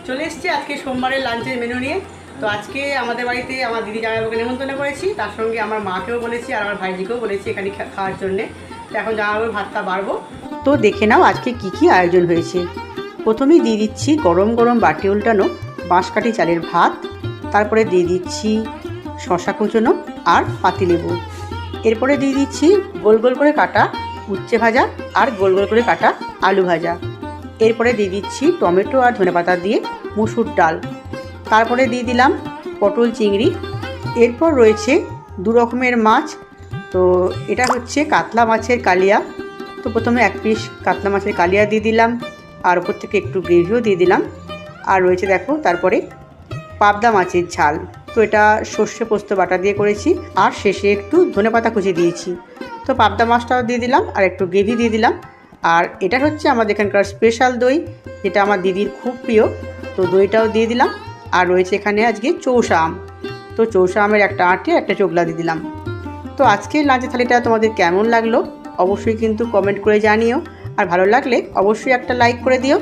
চলে এসেছি আজকে সোমবারের লাঞ্চের মেনু নিয়ে। তো আজকে আমাদের বাড়িতে আমার দিদি জামাইবাবুকে নেমন্তন্ন করেছি, তার সঙ্গে আমার মাকেও বলেছি আর আমার ভাইজিকেও বলেছি এখানে খাওয়ার জন্যে। তো এখন জামাইবাবুর ভাতটা বাড়বো। তো দেখে নাও আজকে কি কি আয়োজন হয়েছে। প্রথমেই দিয়ে দিচ্ছি গরম গরম বাটি উল্টানো বাঁশকাঠি চালের ভাত, তারপরে দিয়ে দিচ্ছি শশা কুচনো আর পাতিলেবু, এরপরে দিয়ে দিচ্ছি গোল গোল করে কাটা উচ্ছে ভাজা আর গোল গোল করে কাটা আলু ভাজা, এরপরে দিয়ে দিচ্ছি টমেটো আর ধনেপাতা দিয়ে মুসুর ডাল, তারপরে দিয়ে দিলাম পটল চিংড়ি, এরপর রয়েছে দু রকমের মাছ। তো এটা হচ্ছে কাতলা মাছের কালিয়া। তো প্রথমে এক পিস কাতলা মাছের কালিয়া দিয়ে দিলাম আর ওপর থেকে একটু গ্রেভিও দিয়ে দিলাম। আর রয়েছে দেখো তারপরে পাবদা মাছের ঝাল। তো এটা সর্ষে পোস্ত বাটা দিয়ে করেছি আর শেষে একটু ধনেপাতা কুচি দিয়েছি। তো পাবদা মাছটাও দিয়ে দিলাম আর একটু গ্রেভি দিয়ে দিলাম। আর এটা হচ্ছে আমাদের এখানকার স্পেশাল দই, যেটা আমার দিদির খুব প্রিয়। তো দইটাও দিয়ে দিলাম। আর রয়েছে এখানে আজকে চৌষা আম। তো চৌষা আমের একটা আঁটি একটা চোগলা দিয়ে দিলাম। তো আজকের লাঞ্চের থালিটা তোমাদের কেমন লাগলো অবশ্যই কিন্তু কমেন্ট করে জানিও, আর ভালো লাগলে অবশ্যই একটা লাইক করে দিও।